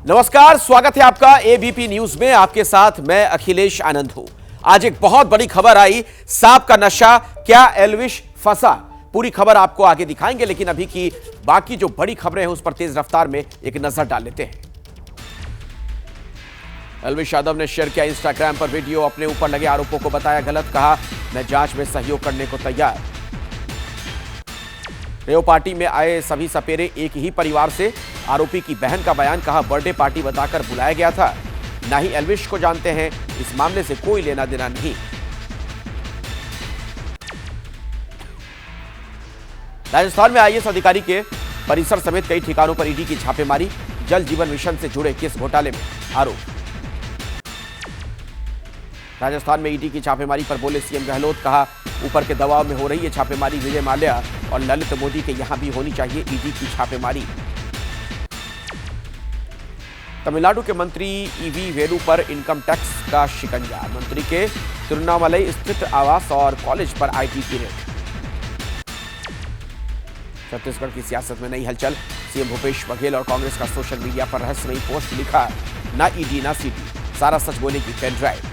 नमस्कार, स्वागत है आपका एबीपी न्यूज में। आपके साथ मैं अखिलेश आनंद हूं। आज एक बहुत बड़ी खबर आई, सांप का नशा, क्या एल्विश फंसा? पूरी खबर आपको आगे दिखाएंगे, लेकिन अभी की बाकी जो बड़ी खबरें हैं उस पर तेज रफ्तार में एक नजर डाल लेते हैं। एल्विश यादव ने शेयर किया इंस्टाग्राम पर वीडियो, अपने ऊपर लगे आरोपों को बताया गलत, कहा मैं जांच में सहयोग करने को तैयार। रेव पार्टी में आए सभी सपेरे एक ही परिवार से, आरोपी की बहन का बयान, कहा बर्थडे पार्टी बताकर बुलाया गया था, ना ही एल्विश को जानते हैं, इस मामले से कोई लेना देना नहीं। राजस्थान में आईएएस अधिकारी के परिसर समेत कई ठिकानों पर ईडी की छापेमारी, जल जीवन मिशन से जुड़े किस घोटाले में आरोप। राजस्थान में ईडी की छापेमारी पर बोले सीएम गहलोत, कहा ऊपर के दबाव में हो रही है छापेमारी, विजय माल्या और ललित मोदी के यहां भी होनी चाहिए ईडी की छापेमारी। तमिलनाडु के मंत्री ईवी वेलू पर इनकम टैक्स का शिकंजा, मंत्री के तिरुवन्नामलई स्थित आवास और कॉलेज पर आईटी की रेड। छत्तीसगढ़ की सियासत में नई हलचल, सीएम भूपेश बघेल और कांग्रेस का सोशल मीडिया पर रहस्यमयी पोस्ट, लिखा ना ईडी ना सीडी, सारा सच बोलेगी पेन ड्राइव।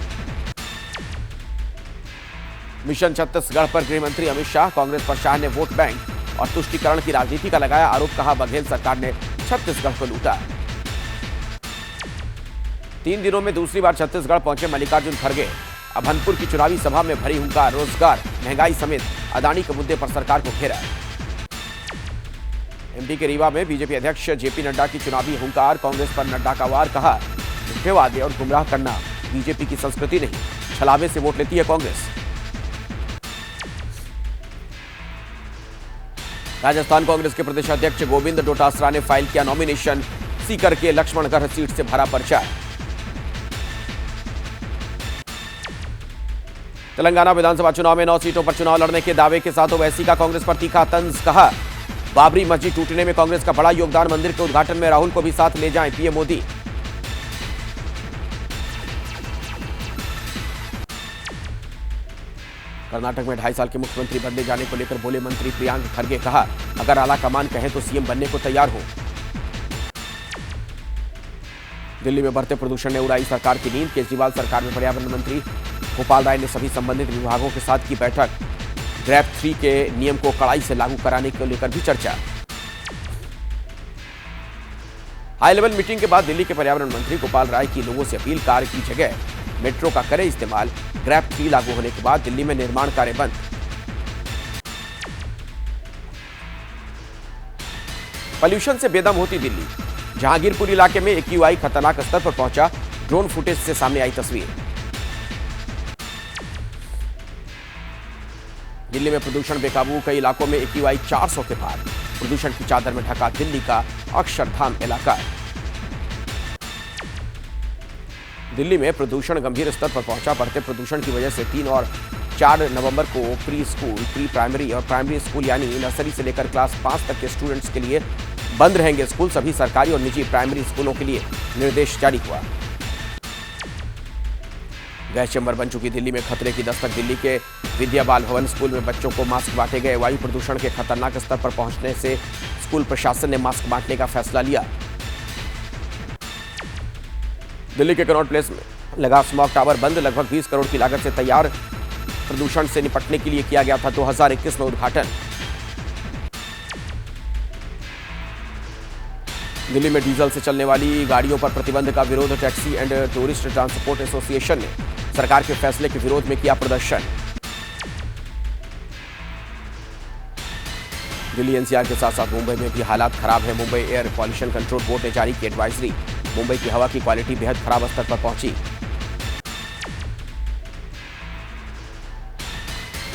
मिशन छत्तीसगढ़ पर गृह मंत्री अमित शाह, कांग्रेस पर शाह ने वोट बैंक और तुष्टीकरण की राजनीति का लगाया आरोप, कहा बघेल सरकार ने छत्तीसगढ़ को लूटा। 3 दिनों में दूसरी बार छत्तीसगढ़ पहुंचे मल्लिकार्जुन खड़गे, अभनपुर की चुनावी सभा में भरी हुंकार, रोजगार, महंगाई समेत अदानी के मुद्दे पर सरकार को घेरा। एमपी के रीवा में बीजेपी अध्यक्ष जेपी नड्डा की चुनावी हुंकार, कांग्रेस पर नड्डा का वार, कहा झूठे वादे और गुमराह करना बीजेपी की संस्कृति नहीं, छलावे से वोट लेती है कांग्रेस। राजस्थान कांग्रेस के प्रदेश अध्यक्ष गोविंद डोटासरा ने फाइल किया नॉमिनेशन, सीकर के लक्ष्मणगढ़ सीट से भरा पर्चा। तेलंगाना विधानसभा चुनाव में 9 सीटों पर चुनाव लड़ने के दावे के साथ ओवैसी का कांग्रेस पर तीखा तंज, कहा बाबरी मस्जिद टूटने में कांग्रेस का बड़ा योगदान, मंदिर के उद्घाटन में राहुल को भी साथ ले जाएं पीएम मोदी। कर्नाटक में 2.5 साल के मुख्यमंत्री बनने जाने को लेकर बोले मंत्री प्रियांक खरगे, कहा अगर आला कमान कहे तो सीएम बनने को तैयार हो। दिल्ली में बढ़ते प्रदूषण ने उड़ाई सरकार की नींद, केजरीवाल सरकार में पर्यावरण मंत्री गोपाल राय ने सभी संबंधित विभागों के साथ की बैठक, ग्रैप 3 के नियम को कड़ाई से लागू कराने को लेकर भी चर्चा। हाई लेवल मीटिंग के बाद दिल्ली के पर्यावरण मंत्री गोपाल राय की लोगों से अपील, कार की जगह मेट्रो का करे इस्तेमाल, ग्रैप 3 लागू होने के बाद दिल्ली में निर्माण कार्य बंद। पॉल्यूशन से बेदम होती दिल्ली, जहांगीरपुर इलाके में एक्यूआई खतरनाक स्तर पर पहुंचा, ड्रोन फुटेज से सामने आई तस्वीर। दिल्ली में प्रदूषण बेकाबू, कई इलाकों में एक्यूआई 400 के पार, प्रदूषण की चादर में ढका दिल्ली का अक्षरधाम इलाका। दिल्ली में प्रदूषण गंभीर स्तर पर पहुंचा, बढ़ते प्रदूषण की वजह से 3 और 4 नवंबर को प्री स्कूल, प्री प्राइमरी और प्राइमरी स्कूल यानी नर्सरी से लेकर क्लास 5 तक के स्टूडेंट्स के लिए बंद रहेंगे स्कूल। सभी सरकारी और निजी प्राइमरी स्कूलों के लिए निर्देश जारी हुआ। गैस चैम्बर बन चुकी दिल्ली में खतरे की दस्तक, दिल्ली के विद्या बाल भवन स्कूल में बच्चों को मास्क बांटे गए, वायु प्रदूषण के खतरनाक स्तर पर पहुंचने से स्कूल प्रशासन ने मास्क बांटने का फैसला लिया। दिल्ली के कनॉट प्लेस में लगा स्मॉग टावर बंद, लगभग 20 करोड़ की लागत से तैयार, प्रदूषण से निपटने के लिए किया गया था 2021 में उद्घाटन। दिल्ली में डीजल से चलने वाली गाड़ियों पर प्रतिबंध का विरोध, taxi and tourist transport association ने सरकार के फैसले के विरोध में किया प्रदर्शन। दिल्ली एनसीआर के साथ साथ मुंबई में भी हालात खराब है, Mumbai air pollution control board ने जारी की एडवाइजरी, मुंबई की हवा की क्वालिटी बेहद खराब स्तर पर पहुंची।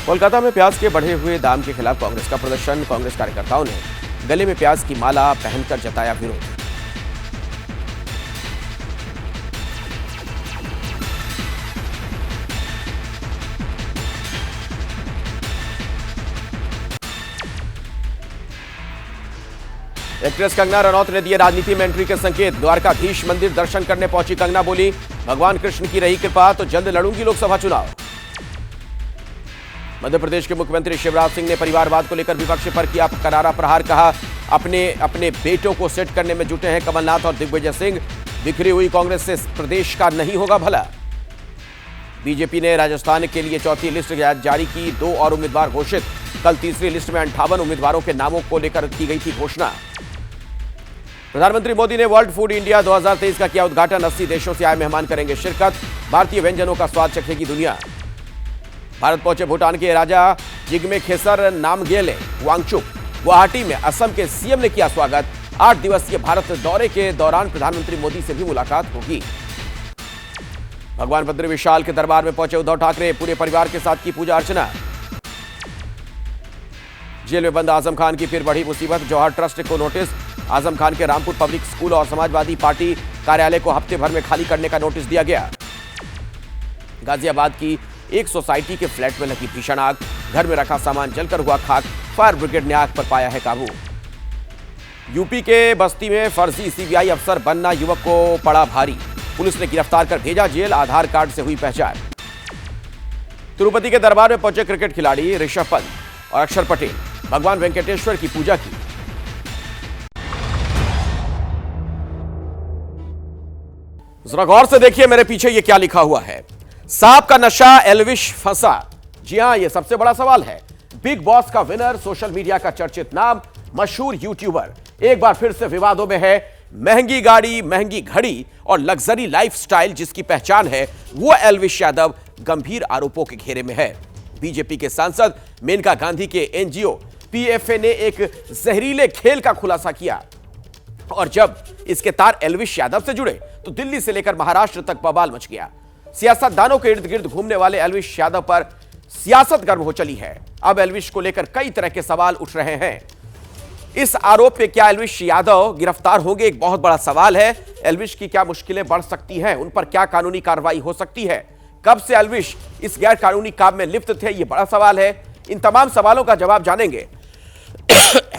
कोलकाता में प्याज के बढ़े हुए दाम के खिलाफ कांग्रेस का प्रदर्शन, कांग्रेस कार्यकर्ताओं ने गले में प्याज की माला पहनकर जताया विरोध। एक्ट्रेस कंगना रनौत ने दिए राजनीति में एंट्री के संकेत, द्वारकाधीश मंदिर दर्शन करने पहुंची कंगना, बोली भगवान कृष्ण की रही कृपा तो जल्द लड़ूंगी लोकसभा चुनाव। मध्य प्रदेश के मुख्यमंत्री शिवराज सिंह ने परिवारवाद को लेकर विपक्ष पर किया करारा प्रहार। कहा अपने बेटों को सेट करने में जुटे हैं कमलनाथ और दिग्विजय सिंह। बिखरी हुई कांग्रेस से प्रदेश का नहीं होगा भला। बीजेपी ने राजस्थान के लिए चौथी लिस्ट जारी की, 2 और उम्मीदवार घोषित। कल तीसरी लिस्ट में 58 उम्मीदवारों के नामों को लेकर की गई थी घोषणा। प्रधानमंत्री मोदी ने वर्ल्ड फूड इंडिया 2023 का किया उद्घाटन। 80 देशों से आए मेहमान करेंगे शिरकत। भारतीय व्यंजनों का स्वाद चखेगी दुनिया। भारत पहुंचे भूटान के राजा जिग्मे खेसर नामग्येल वांगचुक। गुवाहाटी में असम के सीएम ने किया स्वागत। 8 दिवसीय भारत दौरे के दौरान प्रधानमंत्री मोदी से भी मुलाकात होगी। भगवान बद्री विशाल के दरबार में पहुंचे उद्धव ठाकरे। पूरे परिवार के साथ की पूजा अर्चना। जेल में बंद आजम खान की फिर बढ़ी मुसीबत। जौहर ट्रस्ट को नोटिस। आजम खान के रामपुर पब्लिक स्कूल और समाजवादी पार्टी कार्यालय को हफ्ते भर में खाली करने का नोटिस दिया गया। गाजियाबाद की एक सोसाइटी के फ्लैट में लगी भीषण आग। घर में रखा सामान जलकर हुआ खाक। फायर ब्रिगेड ने आग पर पाया है काबू। यूपी के बस्ती में फर्जी सीबीआई अफसर बनना युवक को पड़ा भारी। पुलिस ने गिरफ्तार कर भेजा जेल। आधार कार्ड से हुई पहचान। तिरुपति के दरबार में पहुंचे क्रिकेट खिलाड़ी ऋषभ पंत और अक्षर पटेल। भगवान वेंकटेश्वर की पूजा की। जरा गौर से देखिए मेरे पीछे ये क्या लिखा हुआ है। सांप का नशा एल्विश फंसा। जी हां, यह सबसे बड़ा सवाल है। बिग बॉस का विनर, सोशल मीडिया का चर्चित नाम, मशहूर यूट्यूबर एक बार फिर से विवादों में है। महंगी गाड़ी, महंगी घड़ी और लग्जरी लाइफस्टाइल जिसकी पहचान है, वो एल्विश यादव गंभीर आरोपों के घेरे में है। बीजेपी के सांसद मेनका गांधी के एनजीओ पीएफए ने एक जहरीले खेल का खुलासा किया और जब इसके तार एल्विश यादव से जुड़े तो दिल्ली से लेकर महाराष्ट्र तक बवाल मच गया। सियासतदानों के इर्द गिर्द घूमने वाले एल्विश यादव पर सियासत गर्म हो चली है। अब एल्विश को लेकर कई तरह के सवाल उठ रहे हैं। इस आरोप पे क्या एल्विश यादव गिरफ्तार होंगे, एक बहुत बड़ा सवाल है। एल्विश की क्या मुश्किलें बढ़ सकती हैं, उन पर क्या कानूनी कार्रवाई हो सकती है, कब से एल्विश इस गैर कानूनी काम में लिप्त थे, यह बड़ा सवाल है। इन तमाम सवालों का जवाब जानेंगे।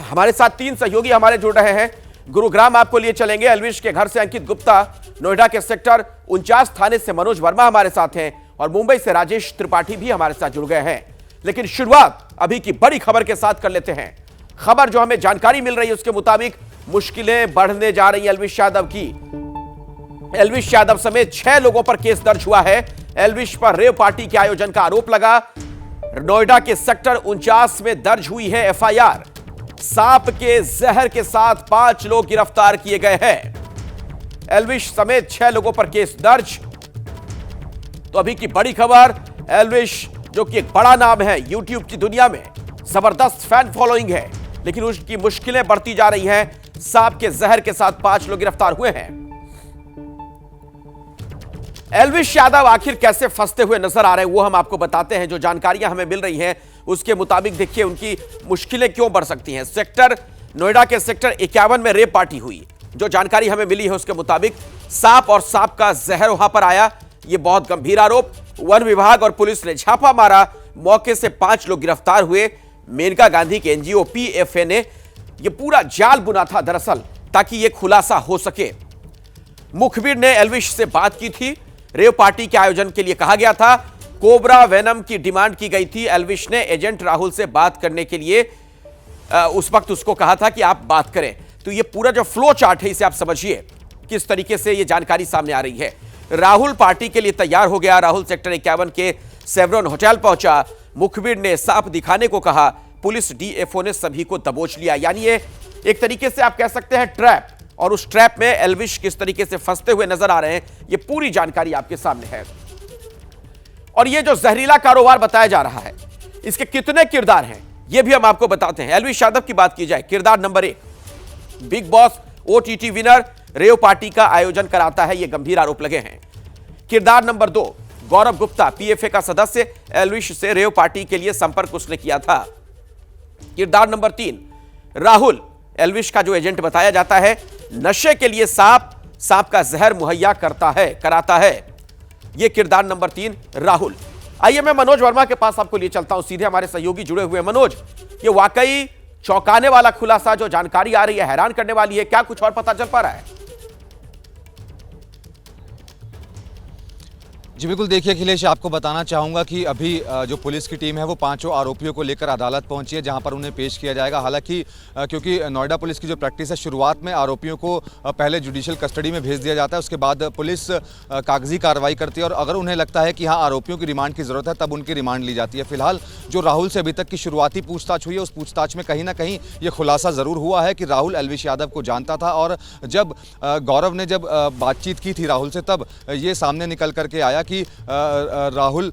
हमारे साथ 3 सहयोगी हमारे जुड़ रहे हैं। गुरुग्राम आपको लिए चलेंगे। एल्विश के घर से अंकित गुप्ता, नोएडा के सेक्टर 49 थाने से मनोज वर्मा हमारे साथ हैं और मुंबई से राजेश त्रिपाठी भी हमारे साथ जुड़ गए हैं। लेकिन शुरुआत अभी की बड़ी खबर के साथ कर लेते हैं। खबर जो हमें जानकारी मिल रही है उसके मुताबिक मुश्किलें बढ़ने जा रही हैं एल्विश यादव की। एल्विश यादव समेत 6 लोगों पर केस दर्ज हुआ है। एल्विश पर रेव पार्टी के आयोजन का आरोप लगा। नोएडा के सेक्टर 49 में दर्ज हुई है एफआईआर। सांप के जहर के साथ 5 लोग गिरफ्तार किए गए हैं। एल्विश समेत 6 लोगों पर केस दर्ज। तो अभी की बड़ी खबर, एल्विश जो कि एक बड़ा नाम है यूट्यूब की दुनिया में, जबरदस्त फैन फॉलोइंग है, लेकिन उसकी मुश्किलें बढ़ती जा रही हैं। सांप के जहर के साथ 5 लोग गिरफ्तार हुए हैं। एल्विश यादव आखिर कैसे फंसते हुए नजर आ रहे हैं वो हम आपको बताते हैं। जो जानकारियां हमें मिल रही हैं उसके मुताबिक देखिए उनकी मुश्किलें क्यों बढ़ सकती हैं। नोएडा के सेक्टर 51 में रेप पार्टी हुई। जो जानकारी हमें मिली है उसके मुताबिक सांप और सांप का जहर वहां पर आया। यह बहुत गंभीर आरोप। वन विभाग और पुलिस ने छापा मारा। मौके से 5 लोग गिरफ्तार हुए। मेनका गांधी के एनजीओ पीएफए ने यह पूरा जाल बुना था दरअसल, ताकि यह खुलासा हो सके। मुखबिर ने एल्विश से बात की थी। रेव पार्टी के आयोजन के लिए कहा गया था। कोबरा वेनम की डिमांड की गई थी। एल्विश ने एजेंट राहुल से बात करने के लिए उस वक्त उसको कहा था कि आप बात करें। तो ये पूरा जो फ्लो चार्ट है इसे आप समझिए किस तरीके से ये जानकारी सामने आ रही है। राहुल पार्टी के लिए तैयार हो गया। राहुल सेक्टर 51 के सेवरन होटल पहुंचा। मुखबिर ने सांप दिखाने को कहा। पुलिस डीएफओ ने सभी को दबोच लिया। यानी ये एक तरीके से आप कह सकते हैं ट्रैप, और उस ट्रैप में एल्विश किस तरीके से फंसते हुए नजर आ रहे हैं ये पूरी जानकारी आपके सामने है। और ये जो जहरीला कारोबार बताया जा रहा है इसके कितने किरदार हैं ये भी हम आपको बताते हैं। एल्विश यादव की बात की जाए, किरदार number 1, big boss OTT winner, rave party का आयोजन कराता है, ये गंभीर आरोप लगे हैं। किरदार नंबर 2, गौरव गुप्ता, पीएफए का सदस्य, एल्विश से रेव पार्टी के लिए संपर्क उसने किया था। किरदार नंबर 3, राहुल, एल्विश का जो एजेंट बताया जाता है, नशे के लिए सांप का जहर मुहैया कराता है। यह किरदार नंबर 3 राहुल। आइए मैं मनोज वर्मा के पास आपको लिए चलता हूं, सीधे हमारे सहयोगी जुड़े हुए। मनोज, ये वाकई चौंकाने वाला खुलासा जो जानकारी आ रही है, हैरान करने वाली है, क्या कुछ और पता चल पा रहा है? जी बिल्कुल, देखिए अखिलेश, आपको बताना चाहूँगा कि अभी जो पुलिस की टीम है वो पांचों आरोपियों को लेकर अदालत पहुंची है, जहां पर उन्हें पेश किया जाएगा। हालांकि क्योंकि नोएडा पुलिस की जो प्रैक्टिस है, शुरुआत में आरोपियों को पहले जुडिशियल कस्टडी में भेज दिया जाता है, उसके बाद पुलिस कागजी कार्रवाई करती है और अगर उन्हें लगता है कि हाँ आरोपियों की रिमांड की ज़रूरत है तब उनकी रिमांड ली जाती है। फिलहाल जो राहुल से अभी तक की शुरुआती पूछताछ हुई है, उस पूछताछ में कहीं ना कहीं ये खुलासा ज़रूर हुआ है कि राहुल एल्विश यादव को जानता था और जब गौरव ने जब बातचीत की थी राहुल से, तब ये सामने निकल करके आया कि राहुल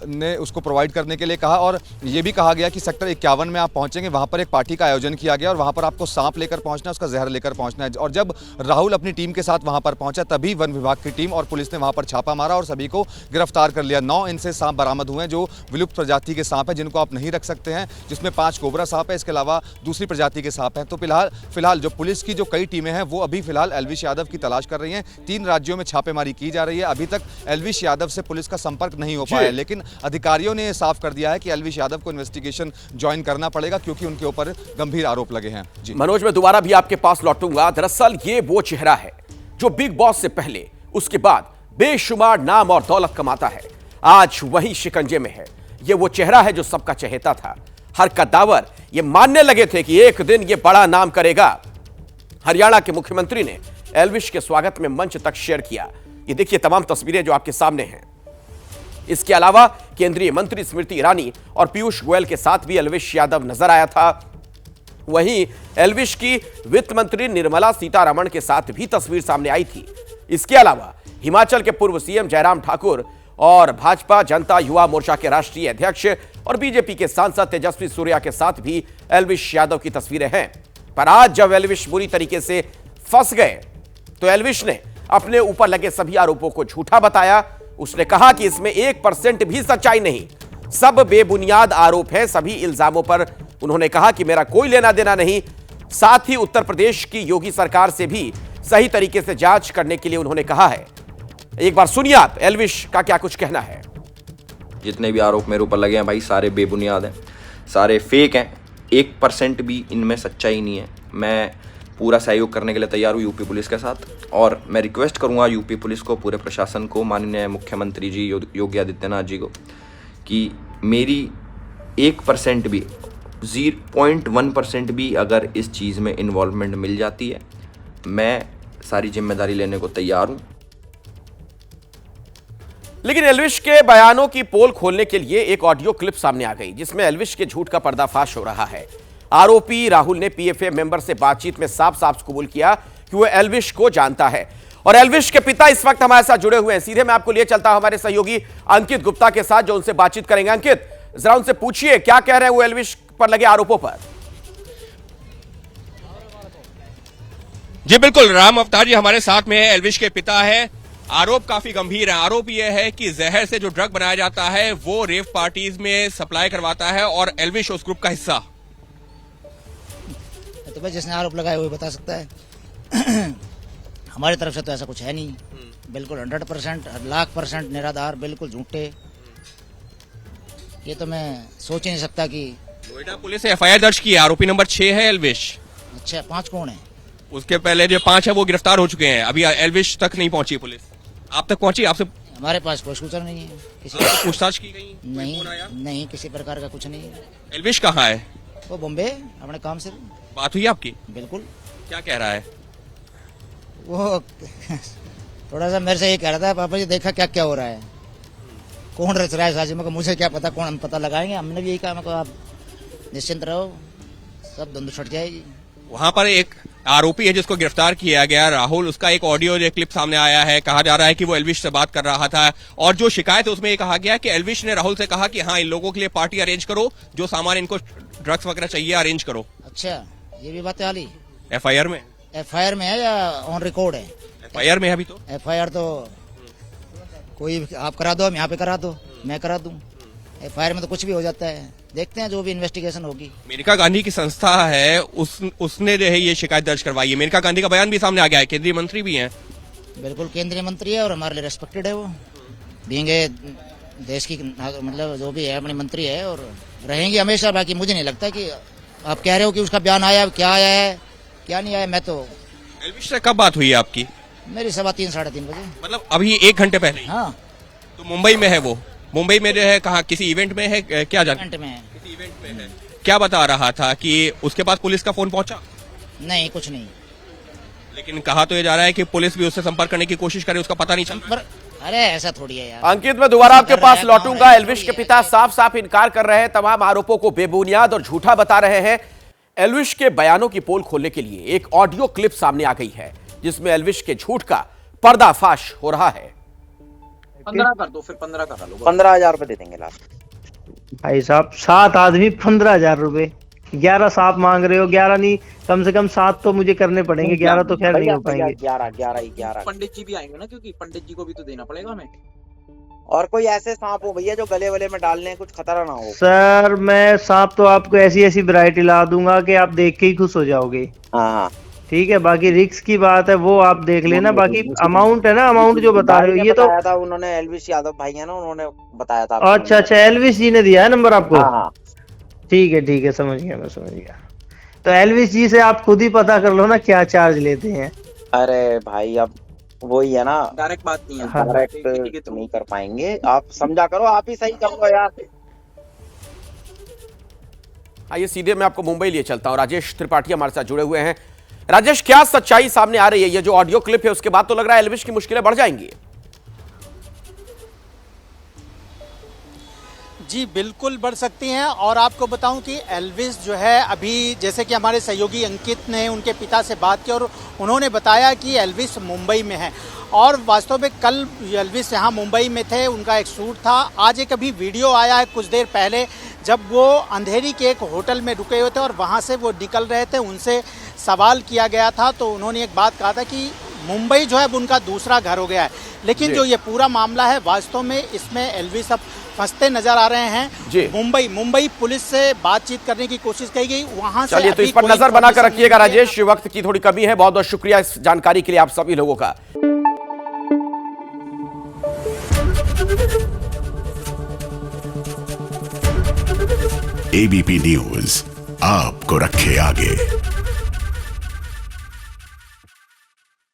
ने उसको प्रोवाइड करने के लिए कहा और ये भी कहा गया कि सेक्टर 51 में आप पहुंचेंगे, वहां पर एक पार्टी का आयोजन किया गया और वहां पर आपको सांप लेकर पहुंचना है, उसका जहर लेकर पहुंचना है। और जब राहुल अपनी टीम के साथ वहां पर पहुंचा तभी वन विभाग की टीम और पुलिस ने वहां पर छापा मारा और सभी को गिरफ्तार कर लिया। 9 इनसे सांप बरामद हुए हैं जो विलुप्त प्रजाति के सांप हैं, जिनको आप नहीं रख सकते हैं, जिसमें 5 कोबरा सांप है, इसके अलावा दूसरी प्रजाति के सांप हैं। तो फिलहाल जो पुलिस की जो कई टीमें हैं वो अभी फिलहाल एल्विश यादव की तलाश कर रही हैं। 3 राज्यों में छापेमारी की जा रही है। अभी तक एल्विश यादव से पुलिस का संपर्क नहीं हो पाया, लेकिन अधिकारियों ने साफ कर दिया है कि एल्विश यादव को इन्वेस्टिगेशन ज्वाइन करना पड़ेगा क्योंकि उनके ऊपर गंभीर आरोप लगे हैं। जी मनोज, मैं दोबारा भी आपके पास लौटूंगा। दरअसल ये वो चेहरा है जो बिग बॉस से पहले, उसके बाद बेशुमार नाम और दौलत कमाता है, आज वही शिकंजे में है। ये वो चेहरा है जो सबका चहेता था। हर कद्दावर ये मानने लगे थे कि एक दिन ये बड़ा नाम करेगा। हरियाणा के मुख्यमंत्री ने एल्विश के स्वागत में मंच तक शेयर किया। ये देखिए तमाम तस्वीरें जो आपके सामने हैं। इसके अलावा केंद्रीय मंत्री स्मृति ईरानी और पीयूष गोयल के साथ भी एल्विश यादव नजर आया था। वहीं एल्विश की वित्त मंत्री निर्मला सीतारमण के साथ भी तस्वीर सामने आई थी। इसके अलावा हिमाचल के पूर्व सीएम जयराम ठाकुर और भाजपा जनता युवा मोर्चा के राष्ट्रीय अध्यक्ष और बीजेपी के सांसद तेजस्वी सूर्या के साथ भी एल्विश यादव की तस्वीरें हैं। पर आज जब एल्विश बुरी तरीके से फंस गए तो एल्विश ने अपने ऊपर लगे सभी आरोपों को झूठा बताया। उसने कहा कि इसमें 1% भी सच्चाई नहीं, सब बेबुनियाद आरोप हैं। सभी इल्जामों पर उन्होंने कहा कि मेरा कोई लेना देना नहीं। साथ ही उत्तर प्रदेश की योगी सरकार से भी सही तरीके से जांच करने के लिए उन्होंने कहा है। एक बार सुनिए आप एल्विश का क्या कुछ कहना है। जितने भी आरोप मेरे ऊपर लगे हैं भाई, सारे बेबुनियाद हैं, सारे फेक हैं, 1% भी इनमें सच्चाई नहीं है। मैं पूरा सहयोग करने के लिए तैयार हूँ यूपी पुलिस के साथ और मैं रिक्वेस्ट करूँगा यूपी पुलिस को, पूरे प्रशासन को, माननीय मुख्यमंत्री जी योगी आदित्यनाथ जी को कि मेरी 1% भी 0.1% भी अगर इस चीज़ में इन्वॉल्वमेंट मिल जाती है, मैं सारी जिम्मेदारी लेने को तैयार हूँ। लेकिन एल्विश के बयानों की पोल खोलने के लिए एक ऑडियो क्लिप सामने आ गई जिसमें एल्विश के झूठ का पर्दाफाश हो रहा है। आरोपी राहुल ने पीएफए मेंबर से बातचीत में साफ साफ कबूल किया कि वो एल्विश को जानता है और एल्विश के पिता इस वक्त हमारे साथ जुड़े हुए हैं। सीधे मैं आपको लिए चलता हूं हमारे सहयोगी अंकित गुप्ता के साथ जो उनसे बातचीत करेंगे। अंकित, जरा उनसे पूछिए क्या कह रहे हैं वो एल्विश पर लगे आरोपों पर। जी बिल्कुल, राम अवतार जी हमारे साथ में है, एल्विश के पिता है। आरोप काफी गंभीर है। आरोप यह है कि जहर से जो ड्रग बनाया जाता है वो रेव पार्टीज में सप्लाई करवाता है और एल्विश उस ग्रुप का हिस्सा। तो भाई जिसने आरोप लगाए वो बता सकता है। हमारी तरफ से तो ऐसा कुछ है नहीं, बिल्कुल 100%, 1,00,000% निराधार, बिल्कुल झूठे। ये तो मैं सोच ही नहीं सकता कि नोएडा पुलिस ने एफआईआर दर्ज की है। आरोपी नंबर 6 है एल्विश। अच्छा, 5 कौन है? उसके पहले जो 5 है वो गिरफ्तार हो चुके हैं। अभी एल्विश तक नहीं पहुंची पुलिस। आप तक पहुंची? आपसे हमारे पास कोई सूचना नहीं है। किसी पूछताछ की गई? नहीं, किसी प्रकार का कुछ नहीं है। एल्विश कहाँ है? वो बॉम्बे अपने काम से। बात हुई आपकी? बिल्कुल। क्या कह रहा है वो? थोड़ा सा मेरे से ये कह रहा था, पापा जी देखा क्या क्या हो रहा है, कौन रच रहा है साजिश में, मुझे क्या पता, कौन हम पता लगाएंगे। हमने भी यही कहा, मैं आप निश्चिंत रहो, सब धुंध छट जाएगी। वहां पर एक आरोपी है जिसको गिरफ्तार किया गया राहुल, उसका एक ऑडियो क्लिप सामने आया है। कहा जा रहा है कि वो एल्विश से बात कर रहा था और जो शिकायत है उसमें ये कहा गया कि एल्विश ने राहुल से कहा कि हाँ इन लोगों के लिए पार्टी अरेंज करो, जो सामान इनको ड्रग्स वगैरह चाहिए अरेंज करो। अच्छा, ये भी बातें आली एफआईआर में? एफआईआर में है या ऑन रिकॉर्ड है? एफआईआर में है अभी तो। एफआईआर तो कोई आप करा दो, हम यहाँ पे करा दो, मैं करा दूं। एफआईआर में तो कुछ भी हो जाता है, देखते हैं जो भी इन्वेस्टिगेशन होगी। मेनका गांधी की संस्था है, उसने जो है ये शिकायत दर्ज करवाई है। मेनका गांधी का बयान भी सामने आ गया है, केंद्रीय मंत्री भी हैं। बिल्कुल केंद्रीय मंत्री है और हमारे लिए रेस्पेक्टेड है। वो बींगे देश की, मतलब जो भी है अपनी मंत्री है और रहेंगी हमेशा। बाकी मुझे नहीं लगता कि आप कह रहे हो कि उसका बयान आया, क्या आया है क्या नहीं आया। मैं तो एल्विश से कब बात हुई है आपकी? मेरी 3:15 साढ़े 3 बजे, मतलब अभी 1 घंटे पहले? हाँ। तो मुंबई में है वो, मुंबई में जो है कहाँ, किसी इवेंट में है, क्या जान इवेंट में है। किसी इवेंट में है। क्या बता रहा था कि उसके पास पुलिस का फोन पहुंचा? नहीं, कुछ नहीं। लेकिन कहा तो ये जा रहा है कि पुलिस भी उससे संपर्क करने की कोशिश करे, उसका पता नहीं चल रहा। अरे ऐसा थोड़ी है यार। अंकित, मैं दोबारा आपके पास लौटूंगा। एल्विश के पिता साफ साफ इनकार कर रहे हैं, तमाम आरोपों को बेबुनियाद और झूठा बता रहे हैं। एल्विश के बयानों की पोल खोलने के लिए एक ऑडियो क्लिप सामने आ गई है जिसमें एल्विश के झूठ का पर्दाफाश हो रहा है। 15 कर दो, फिर 15 करा लो। 15,000 रुपए दे देंगे लास्ट। भाई साहब 7 आदमी 15,000 रुपए, 11 साफ मांग रहे हो। 11 नहीं, कम से कम 7 तो मुझे करने पड़ेंगे, 11 तो खैर नहीं हो पाएंगे। 11। पंडित जी भी आएंगे ना, क्योंकि पंडित जी को भी तो देना पड़ेगा हमें। और कोई ऐसे सांप हो भैया जो गले वले में डालने कुछ खतरा ना हो। सर मैं सांप तो आपको ऐसी ऐसी वैरायटी ला दूंगा कि आप देख के ही खुश हो जाओगे। हाँ ठीक है, बाकी रिक्स की बात है वो आप देख लेना। बाकी अमाउंट है ना, अमाउंट जो बता रहे हो ये तो था उन्होंने, एल्विश यादव भाई है ना, उन्होंने बताया था। अच्छा, एल्विश जी ने दिया है नंबर आपको? हाँ। ठीक है, समझ गया, मैं समझ गया। तो एल्विश जी से आप खुद ही पता कर लो ना क्या चार्ज लेते हैं। अरे भाई अब वही है ना, डायरेक्ट बात नहीं है। हाँ। डायरेक्ट नहीं कर पाएंगे, आप समझा करो, आप ही सही करो यार। आइए सीधे मैं आपको मुंबई लिए चलता हूं। राजेश त्रिपाठी हमारे साथ जुड़े हुए हैं। राजेश, क्या सच्चाई सामने आ रही है? ये जो ऑडियो क्लिप है उसके बाद तो लग रहा है एल्विश की मुश्किलें बढ़ जाएंगी। जी बिल्कुल बढ़ सकती हैं। और आपको बताऊं कि एल्विश जो है, अभी जैसे कि हमारे सहयोगी अंकित ने उनके पिता से बात की और उन्होंने बताया कि एल्विश मुंबई में है। और वास्तव में कल एल्विश यहाँ मुंबई में थे, उनका एक शूट था। आज एक अभी वीडियो आया है कुछ देर पहले, जब वो अंधेरी के एक होटल में रुके हुए थे और वहाँ से वो निकल रहे थे। उनसे सवाल किया गया था तो उन्होंने एक बात कहा था कि मुंबई जो है वो उनका दूसरा घर हो गया है। लेकिन जो ये पूरा मामला है, वास्तव में इसमें एल्विश अब फंसते नजर आ रहे हैं। मुंबई पुलिस से बातचीत करने की कोशिश की गई, वहां से चलिए तो इस पर नजर बनाकर रखिएगा राजेश। वक्त की थोड़ी कमी है। बहुत बहुत शुक्रिया इस जानकारी के लिए आप सभी लोगों का। एबीपी न्यूज आपको रखे आगे।